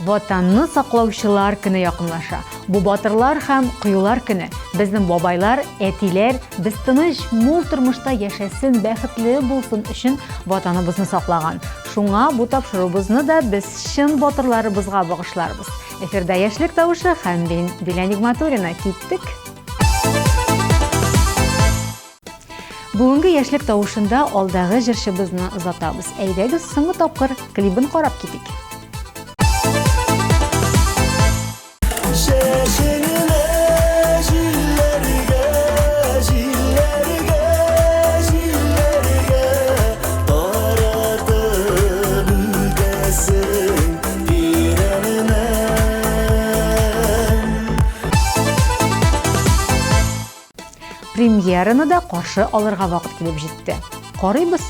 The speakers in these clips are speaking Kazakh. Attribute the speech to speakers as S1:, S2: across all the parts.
S1: Ватанны саклаучылар көне якынлаша. Бу батырлар һәм кыюлар көне. Безнең бабайлар, әтиләр, без тыныч, мул тормышта яшәсен, бәхетле булсын өчен ватаныбызны саклаган. Шуңа бу тапшырубызны да без чын батырларыбызга багышларбыз. Эфирда яшьлек тавышы һәм мин Диля Нигъмәтуллина, киттек. Бүгенге яшьлек тавышында алдагы җырчыбызны озатабыз. Әйдәгез соңгы тапкыр клибын карап китик. Премьераны да каршы алырга вакыт килеп җитте. Карыйбыз.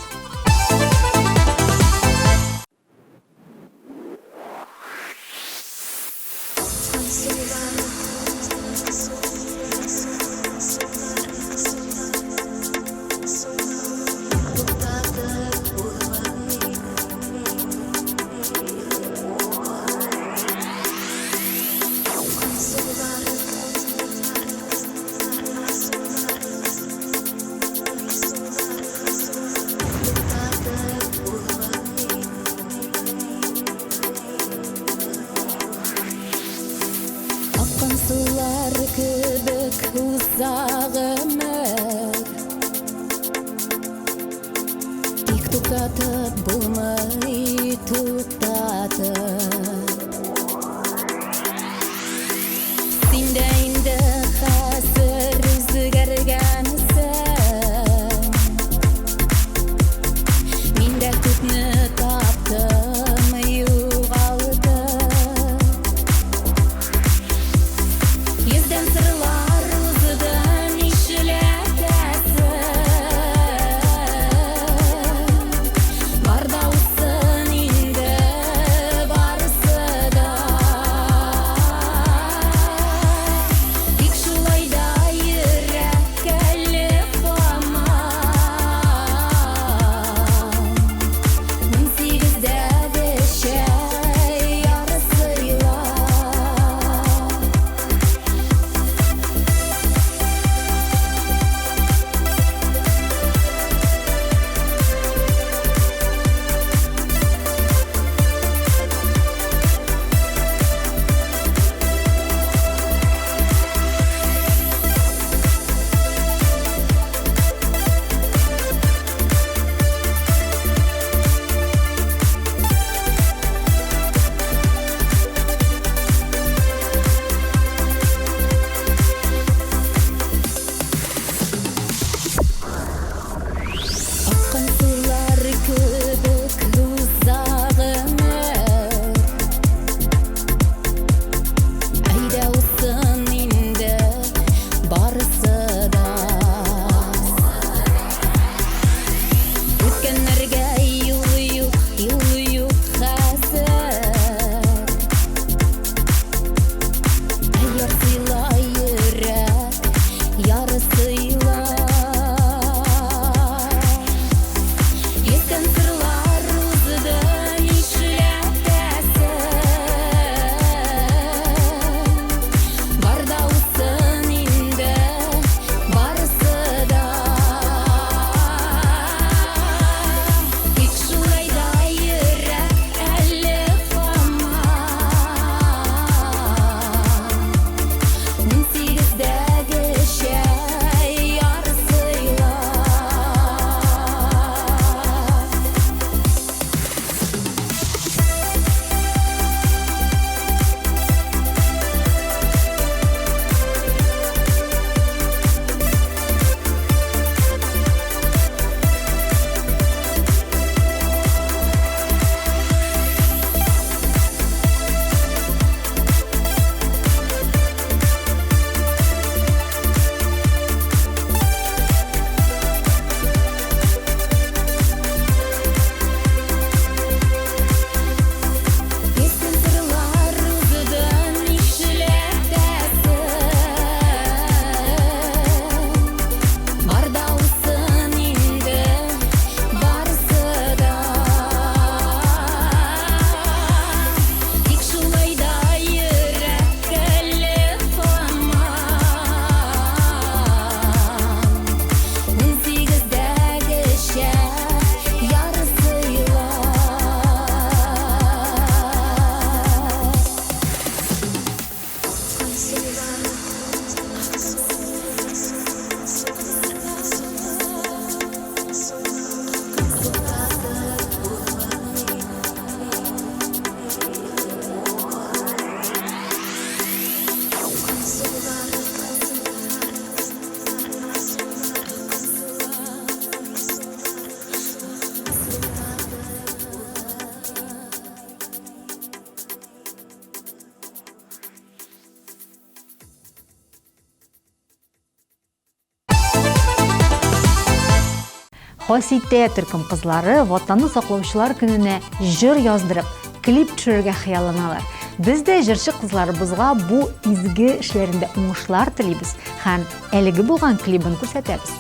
S2: Sular kebek uzak ömür Tik tuktatıp bulmayı tuktatıp Sinde indi hasır üzgərgənsən Minde tutnu taptım yuğaldım Yüzden sırlar uzun işletəsin Barda olsun indi
S1: Хосите төркем кызлары ватанны саклаучылар көненә җыр яздырып, клип төшерергә хыялланалар. Biz дә җырчы кызларыбызга бу изге эшләрендә уңышлар телибез һәм әлеге булган клибын күрсәтәбез.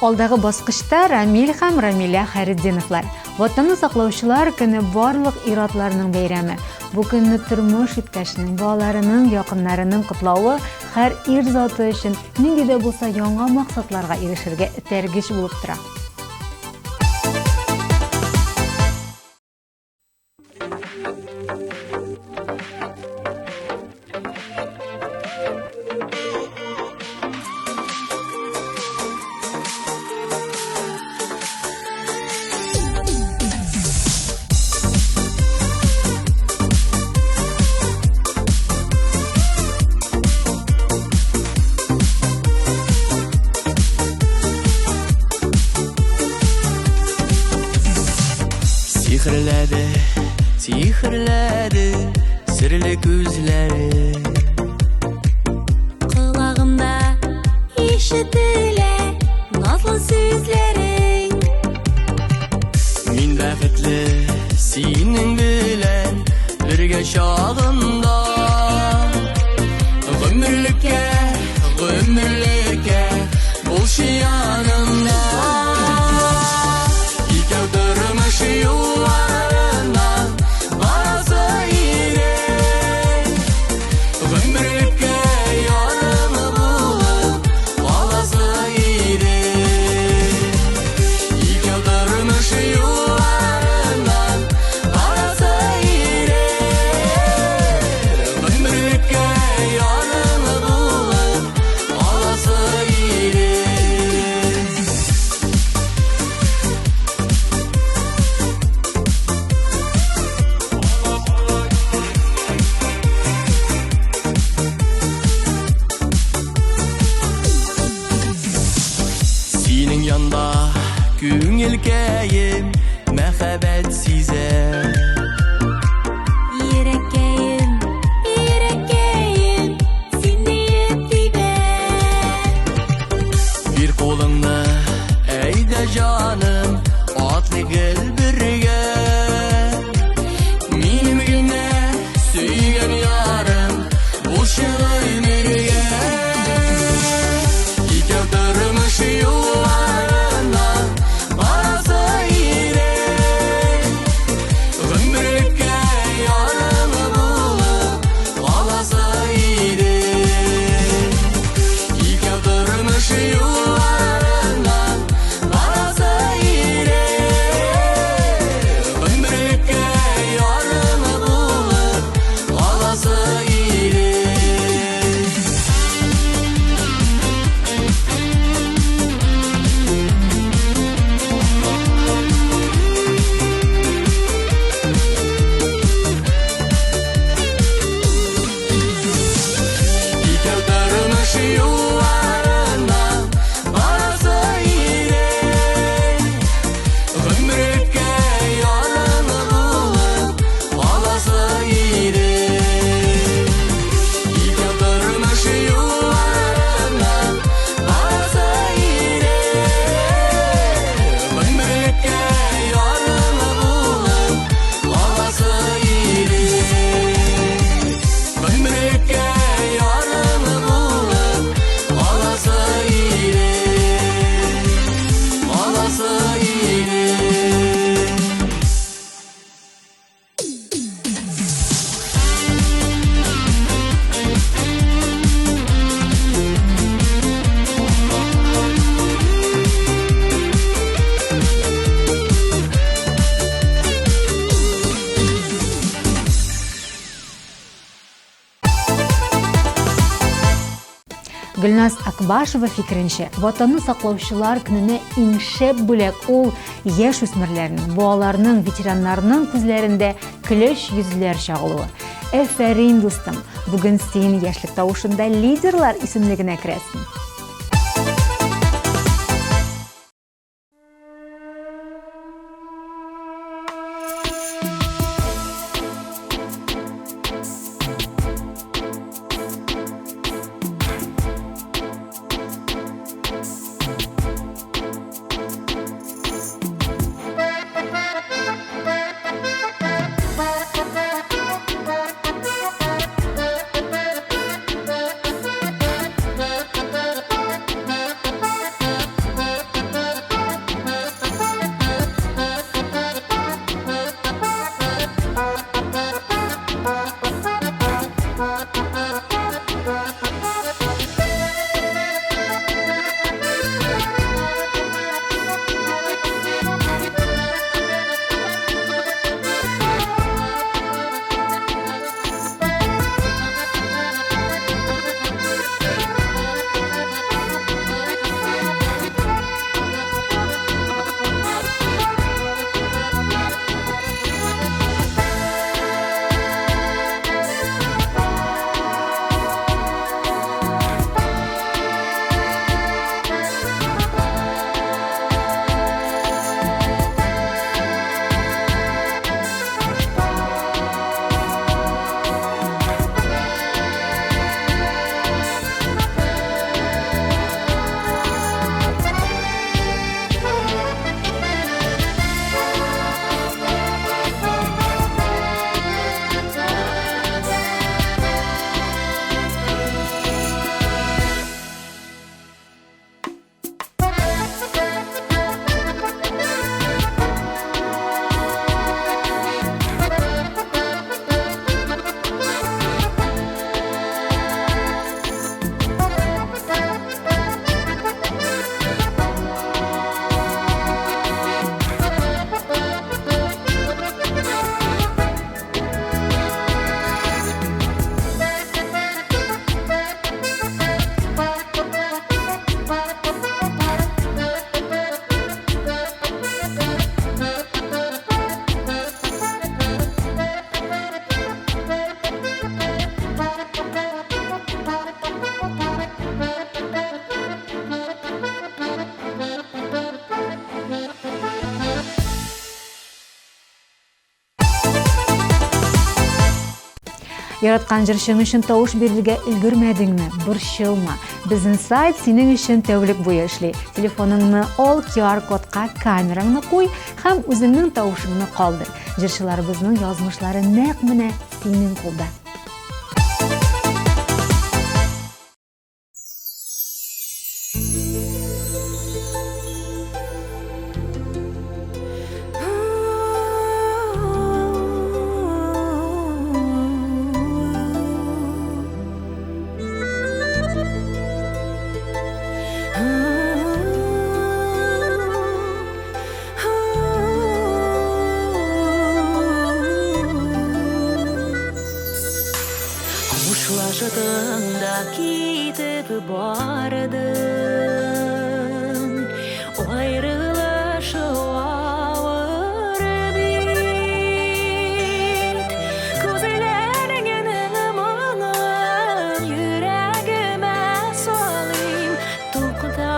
S1: Алдагы баскычта Рамил һәм Рамиля Хайретдиновлар. Ватанны саклаучылар көне барлык иратларының бәйрәме. Бу көнне тормыш иптәшенең, балаларының, якыннарының котлавы һәр ир заты өчен нинди дә булса яңа максатларга ирешергә этәргеч булып тора.
S3: Sihirledi, sihirledi sirli gözleri.
S2: Kulağımda işitiler nazlı sözlerin.
S3: Min bäxetli senin bilen birge şağımda. Ömürlükке, ömürlükke bolşu yanımda. İkev durmuş yollarından varası iri. Ömürlükke yanımı bulup alası iri. İkev durmuş yollarından varası iri. Ömürlükke yanımı bulup alası iri. Senin yanda güngülkeyim mehabet size.
S2: Yüreğim, yüreğim, seni diben.
S3: Bir kolunu eyde canım atlı gel birge. Benim güne söygen yarım boşu ömürge. İkev durmuş yollarından varası iri. Ömürlükke yanımı bulup alası iri. İkev durmuş yollarından varası iri. Ömürlükke yanımı bulup alası iri. İkev durmuş yollarından varası iri. Ömürlükke yanımı bulup alası iri. İkev durmuş yollarından varası iri. Ömürlükke yanımı bulup alası iri. Ömürlükke yanımı bulup alası iri. Alası iri.
S1: Gülnaz Akbasheva fikrinче, vatanны саклаучылар көненә иң шәп бүләк ул яшь үсмерләрнең, балаларның, ветераннарның күзләрендә көләч йөзләр чагылуы. Әфәрин дустым, бүген син яшьлек тавышында лидерлар исемлегенә керәсең. Яраткан җырчың өчен тавыш бирергә өлгермәдеңме? Борчылма. Безнең сайт синең өчен тәүлек буе эшли. Телефоныңны ал, QR кодка камераңны куй һәм үзеңнең тавышыңны калдыр. Җырчыларыбызның язмышлары нәкъ менә синең кулда.
S2: Kuşlaştın da gidip bardın, ayrılışı ağır bit. Gözlerinin ımını yüreğime salayım, tukta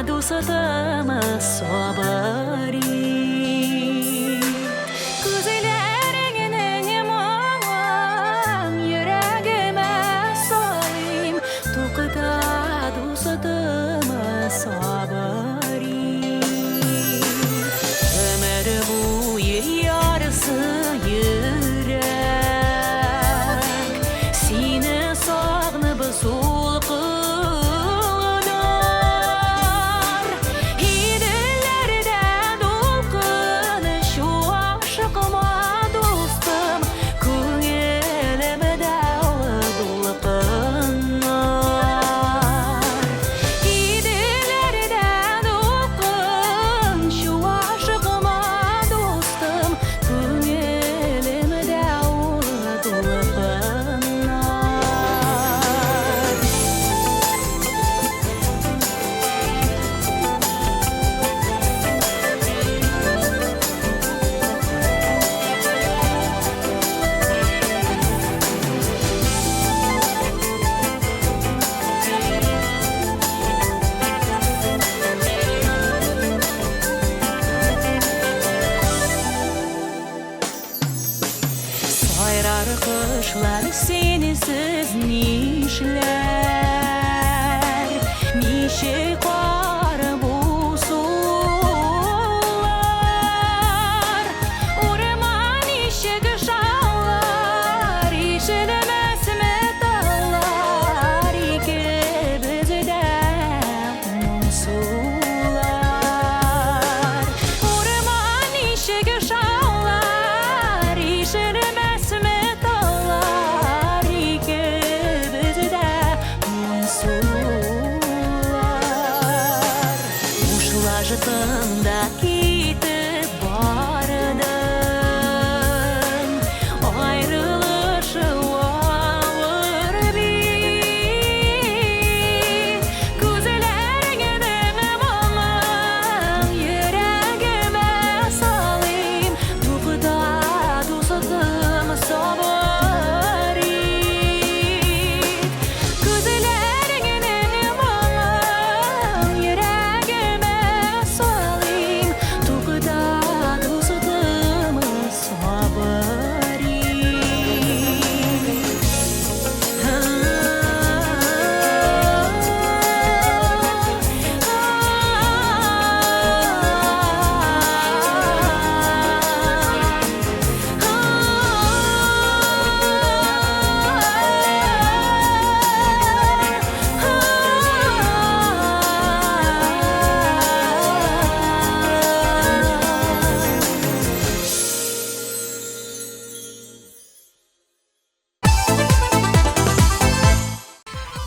S2: dostumı sabırım. Ömür boyu yarısı yürek, seni sağınıp solğunar. Hidillerde dolqun şu aşıqıma dostum, ko'nglimda dolqunlar. Hidillerde dolqun şu aşıqıma dostum, ko'nglimda dolqunlar. Sayrar kışlar senisiz nişler, nişe kar bu sular. Orman işe kışalar, işilemez metallar, ikimizden sular. Orman işe kışalar, işilemez metallar, ikimizden sular. Ушлажтың да кетіп бардың, айрылышы ауыр бит. Көзләріңнің мұңын yüreğime salayım, tukta dostum sabır et. Көзләріңнің мұңын yüreğime salayım, tukta dostum sabır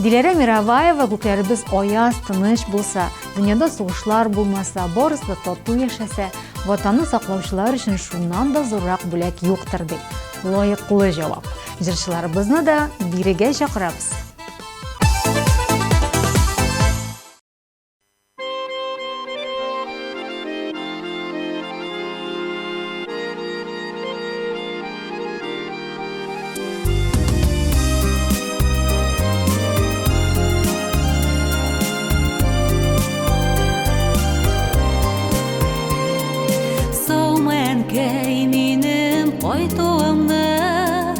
S1: Диләрә Мироваева, күкләребез аяз, тыныч булса, дөньяда сугышлар булмаса, барысы да татлы яшәсә, ватанны саклаучылар өчен шуннан да зуррак бүләк юктыр ди. Лаеклы җавап. Җырчыларыбызны да бирегә чакырабыз.
S2: Сау мәңгәй минем кайтуымны,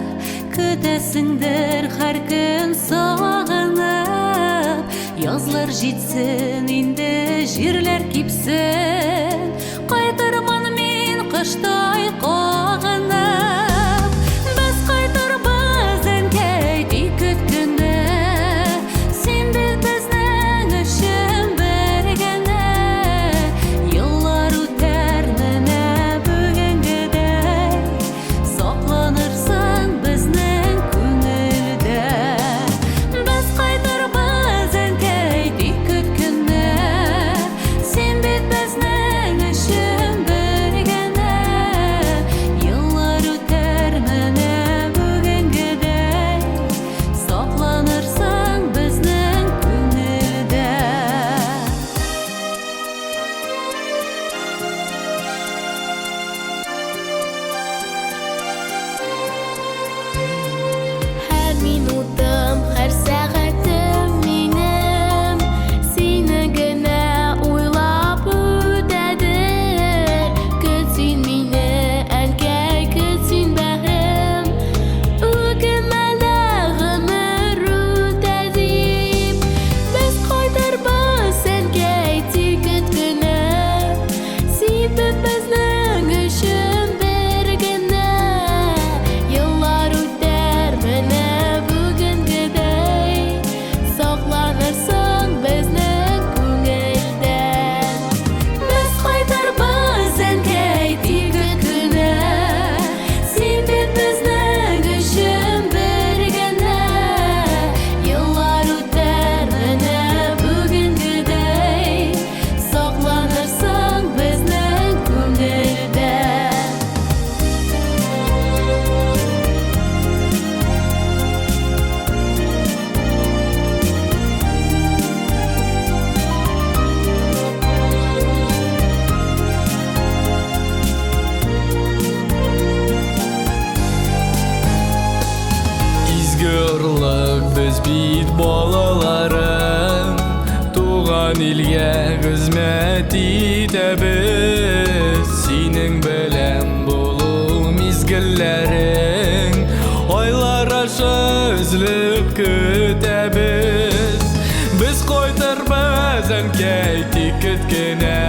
S2: көтәсем Йөрәсеңдер һәр көн сагынып, язлар җитсен инде, җирләр кипсен, кайтырмын мин кыштай кагынып. Без кайтырбыз әнкәй тик көткәнә, син бит безнең өчен бер генә. Еллар үтәр менә бүгенгедәй, сакланырсың безнең күңелдә. Без кайтырбыз әнкәй тик көткәнә, син бит безнең өчен бер генә. Еллар үтәр менә бүгенгедәй, сакланырсың безнең күңелдә. Һәр минутым, һәр сәгатем минем сине генә уйлап үтәдер. Көт син мине, әнкәй, көт син бәгърем, үкенмәлә гомер үтә дип. Без кайтырбыз әнкәй тик көткәнә, син бит безнең өчен бер генә. Еллар үтәр менә бүгенгедәй, сакланырсың безнең күңелдә. Без кайтырбыз әнкәй тик көткәнә, син бит безнең өчен бер генә. Еллар үтәр менә бүгенгедәй, сакланырсың безнең күңелдә.
S3: Изге орлык без бит балаларың, туган илгә хезмәт итәбез. Синең белән булу мизгелләрең, айлар аша өзлек көтәбез. Без кайтырбыз әнкәй тик көткәнә,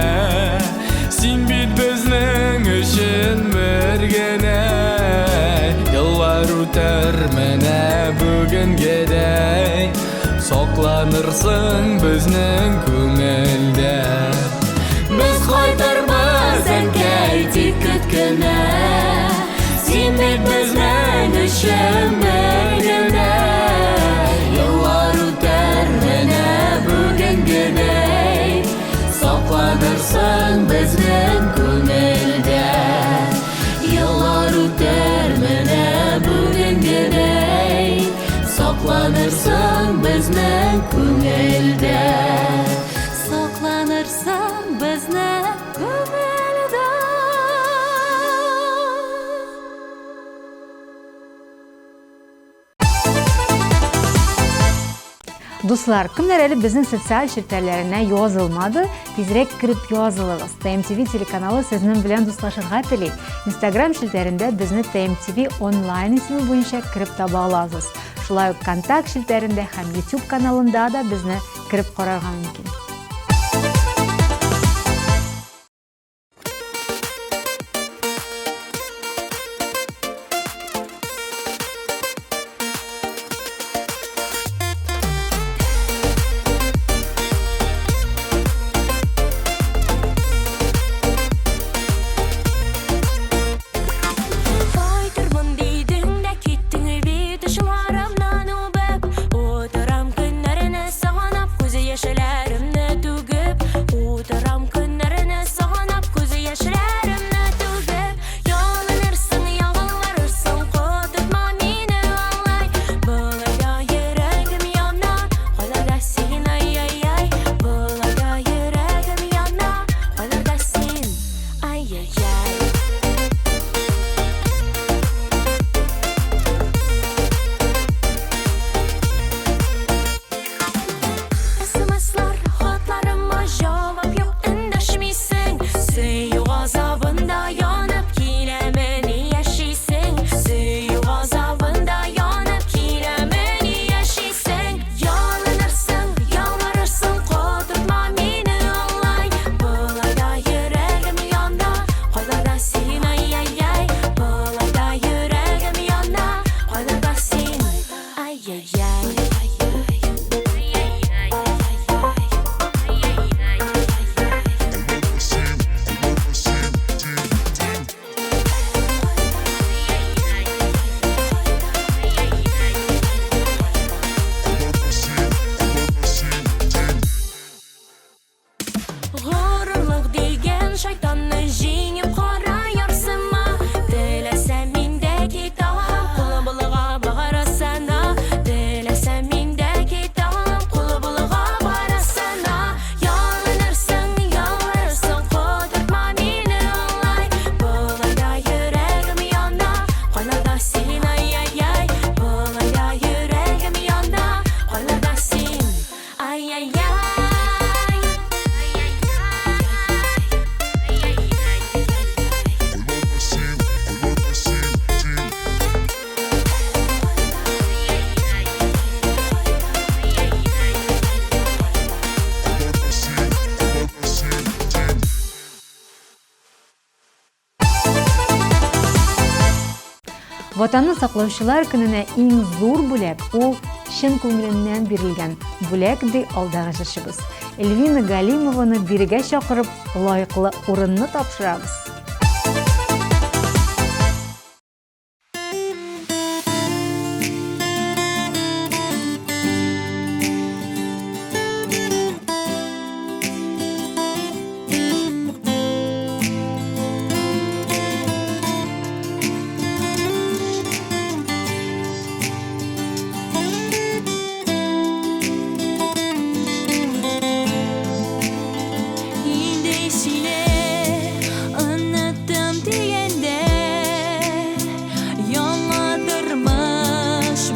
S3: син бит безнең өчен бер генә. Еллар үтәр менә бүгенгедәй, сакланырсың безнең күңелдә. Без кайтырбыз әнкәй тик көткәнә, син бит безнең өчен бер генә. Еллар үтәр менә бүгенгедәй, сакланырсың безнең күңелдә. Еллар үтәр менә бүгенгедәй, сакланырсың безнең күңелдә. Сакланырсың безнең күңелдә.
S1: Дуслар, кемнәр әле безнең социаль челтәрләренә язылмады, тизрәк кирип язылыгыз. TMTV телеканалы сезнең белән дуслашырга тели. Instagram челтәрендә безне TMTV онлайн исеме буенча кирип таба аласыз. Шулай ук контакт челтәрендә һәм YouTube каналында да безне кирип карарга мөмкин.
S2: Кайтырмын дидің дә киттің бит шуларымнан үбәп, отырам көннәренә сагынып күз яшьләремне.
S1: Ватанны саклаучылар көненә иң зур бүләк ул чын күңеленнән бирелгән бүләк ди алдагы җырчыбыз. Эльвина Галимованы бирегә чакырып, лаеклы урынны тапшырабыз.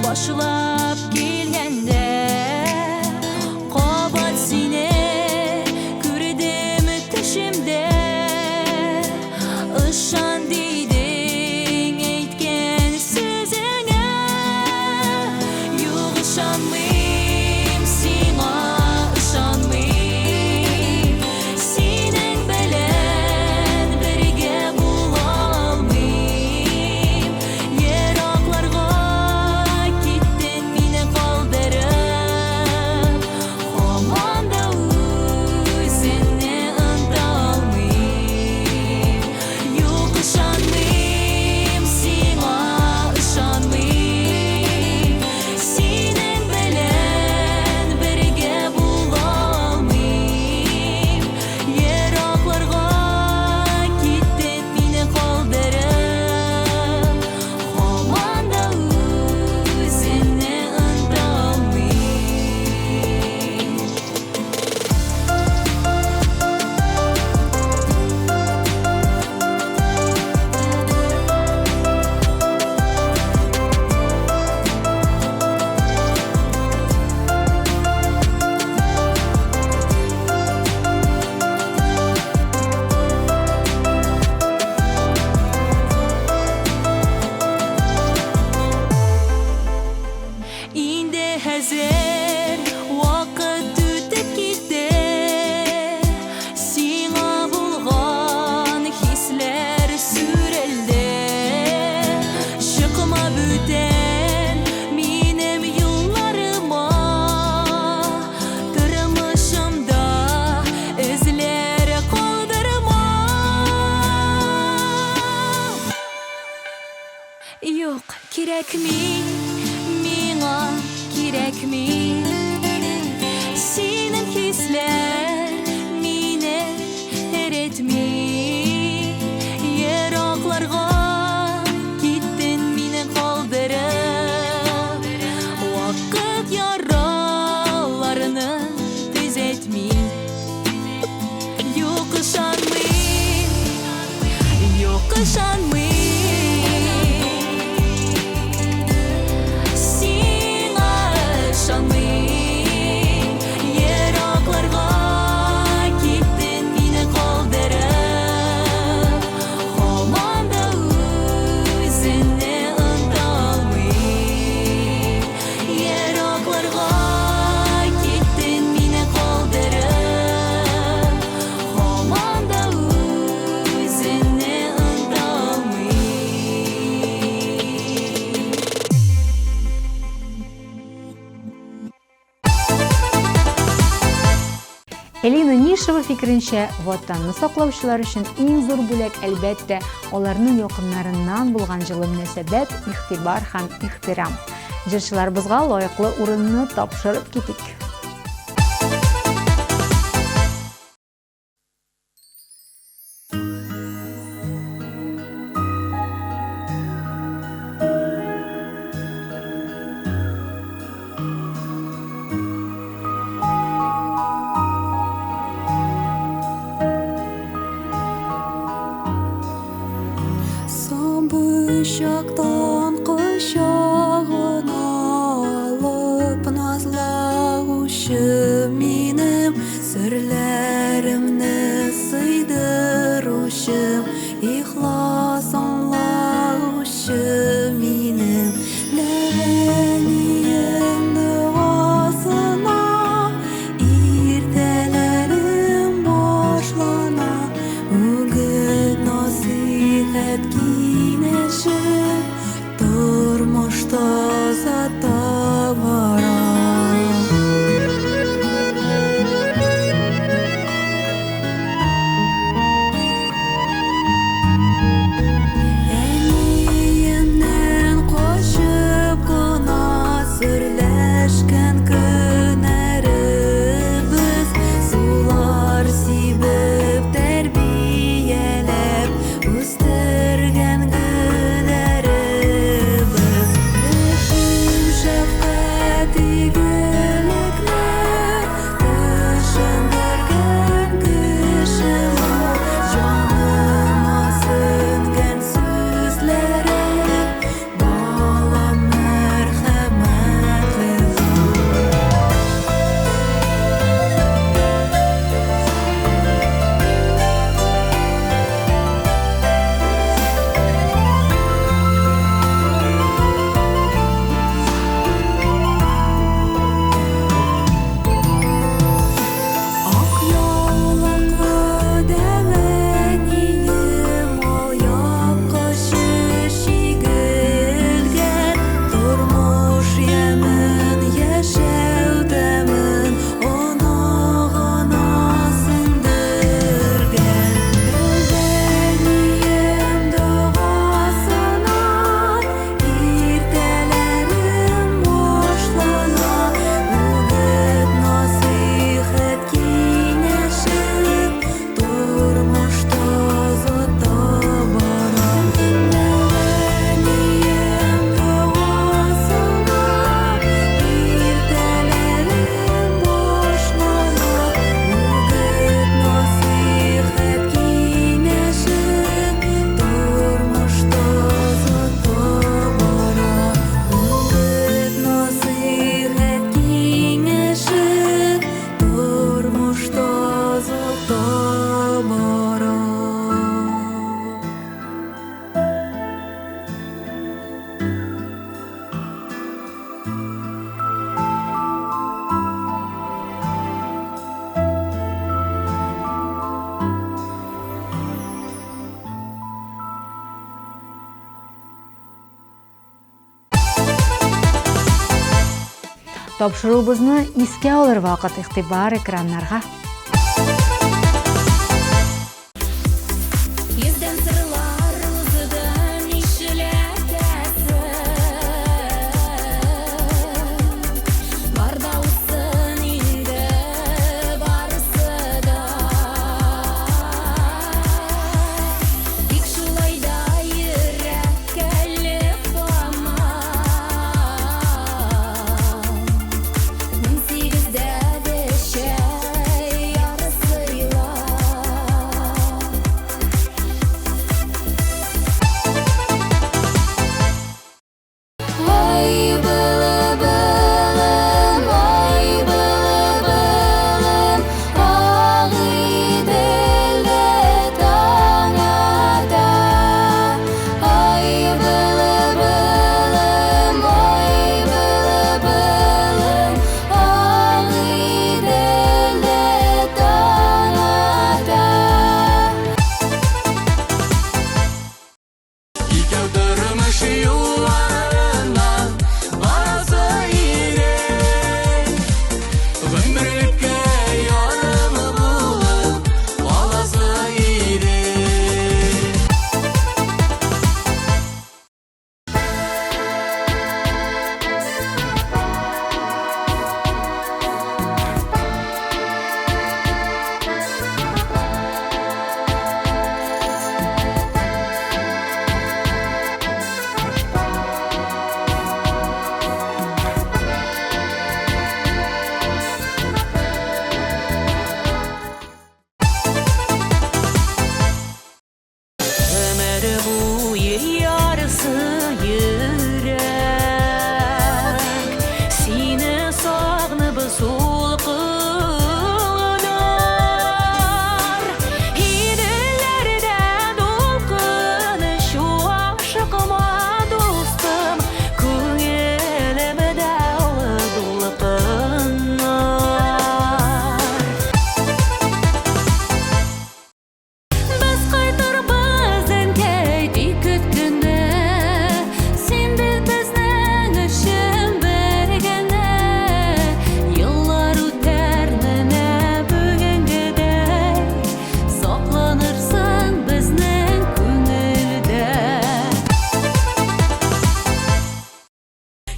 S3: Başlap gelgende Qabat sine Kürdüm tüşümde Işan dedin Eytken sözüne Yok ışanmayım Sina ışanmayım Senin belen Birge bulalmayım Yeraklarga Hazır vakit ötüp gitti Sina bulgan hisler süreldi Çıkma büten benim yollarıma Tırmışımda izler kaldırma Yok kerakmi Mina kerakmi Senin hisler mine eretmi Yeraklarga gittin meni kaldırıp Vakit yaralarını düzeltmi Yok ışanmayım Yok ışanmayım
S1: Элина Нишева фикеренчә, ватанны саклаучылар өчен иң зур бүләк әлбәттә аларның якыннарыннан булган җылы мөнәсәбәт, игътибар һәм ихтирам. Җырчыларыбызга лаеклы урынны тапшырып китик.
S3: Şaktan kuşağına alıp nazlağuşum benim sırlarımni sıydırushum ihlos anlağuşum benim levaniyin duasına ertelerim başlana bugün nasihat keyleşib
S1: Тапшыруыбызны искә алыр вакыт игътибар экраннарга.
S2: Yüzden sırlar uzudan işletesin Barda olsun ilde barısı da İlk şulayda yürek gelip ama 18'de de şey yarısıyla Ay bılım, ay bılım Ağı dille tanada Ay bılım, ay bılım Ağı dille tanada
S4: Yıkadırmış yollarına bazı yere Ömürlükке yarımı bulup balası yere Ömer bu yıl yarısı yürek Seni sağnıp solğunar Hidellerden dolkun şu aşıkıma dostum Köngülümde dolkınlar Biz qaytarbız enkeydi kütkünde Sen bizning üçün bergene Yıllar öter mene bugüngidey Saqlanırsın bizning ko'ngilda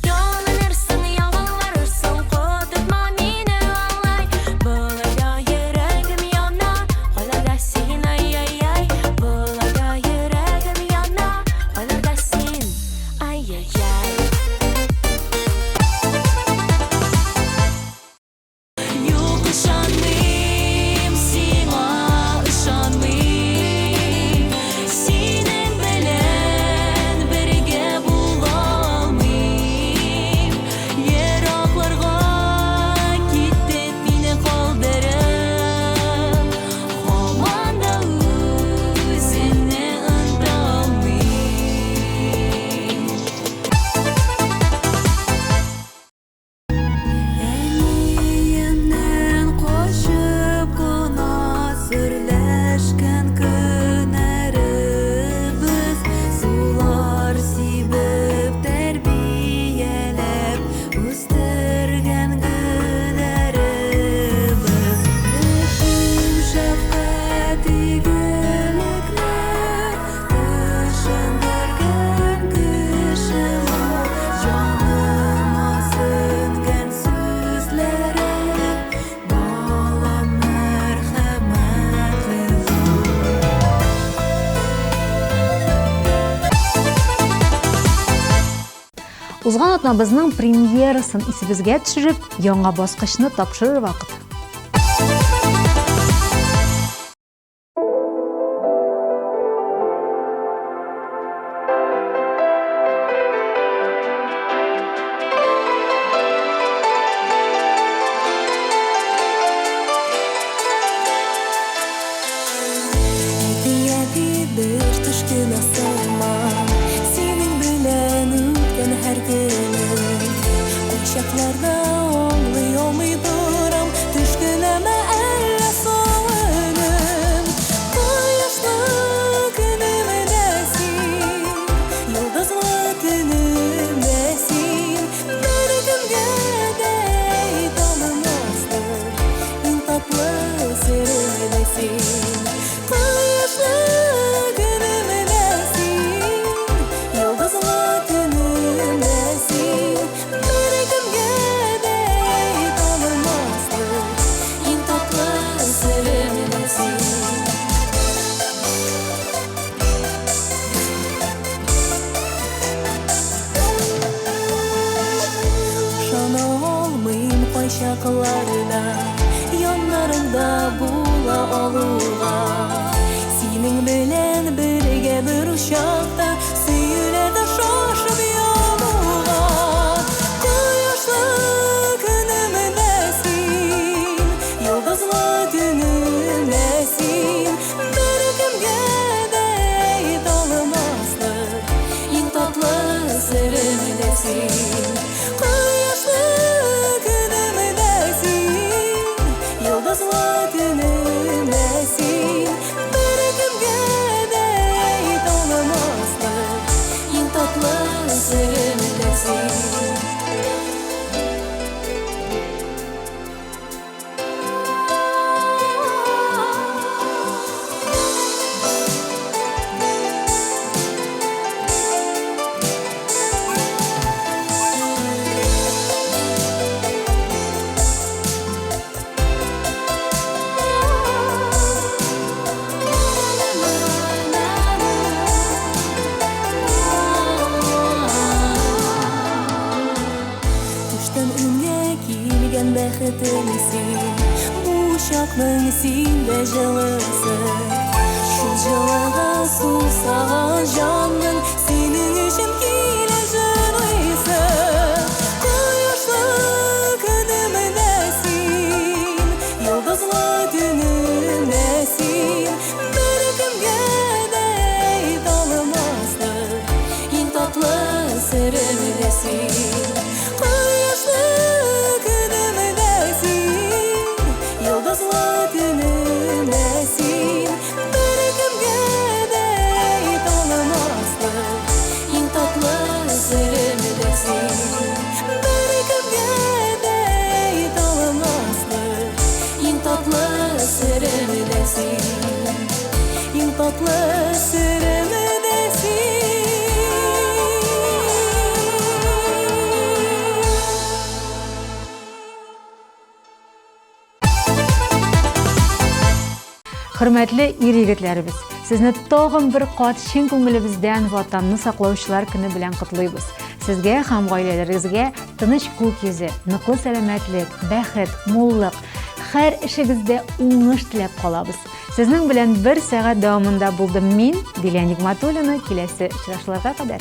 S4: Yalanırsın, yalvarırsın Qudurtma meni anlay Bulaga yüreğim yanar Qo'larda sen ay ay ay Bulaga yüreğim yanar Qo'larda sen ay ay ay Yok ışanmayım Sima ışanmayım Senin bilen birge bulalmayım Yeraklarga gittin beni kaldırıp Aman da özünü unutmayım
S3: Әниемнен қошып қына сүрләшкән көннәребез Сулар сибеп тәрбияләп үстергән гөлләребез Рәхим, шәфкать, игелекне төшендергән кешеңә Җаныма сеңгән сүзләре Балам мәрхәмәтле
S1: Узган атнабызның премьерасын исебезгә төшереп, яңа баскычны тапшырыр вакыт.
S3: Әти бер төшкөн асылма Синең белән үткән һәр көнем Кочакларда аңлый алмый торам Төшкенәмә әллә салыным Кояшлы көнемдә син Йолдызлы төнемдә син Бер кемгә дә yıllarda yanlarında bula oluğa senin bilen birge bir uşakta süylerde şaşıp yoluğa Kuşlu günümdesin yıldızlı dünümdesin bir kimge deyip olmazlık en tatlı sırrımdesin Kuşlu günümdesin yıldızlı dünümdesin bir kimge deyip olmazlık en tatlı sırrımdesin Düşten önüne kilgen bäxetimsin Bu uşakның sinde жылысы Şu жылыға susаған жанның Senin үшін келе жылысы Құйышлы күнімдесін Йылдызлы түнімдесін Bir kimге deyip olmazlık En tatlı sırrımdesin Kuşlu günümdesin Yıldızlı dünümdesin Bir kimge deyip olmazlık En tatlı sırrımdesin Bir kimge deyip olmazlık En tatlı sırrımdesin En tatlı
S1: Hürmetli iri-yigitlerimiz, sizni tog'in bir qat chin ko'nglimizdan vatanni saqlovchilar kuni bilan qutlaymiz. Sizga ham oilalaringizga tinch ko'k yuzi, nuqul salomatlik, baxt, mo'llik, har ishingizda o'ng'ish tilab qolamiz. Sizning bilan 1 soat davomida bo'ldim men, Dilan Nigmatulina. Kelasi uchrashuvlarga qadar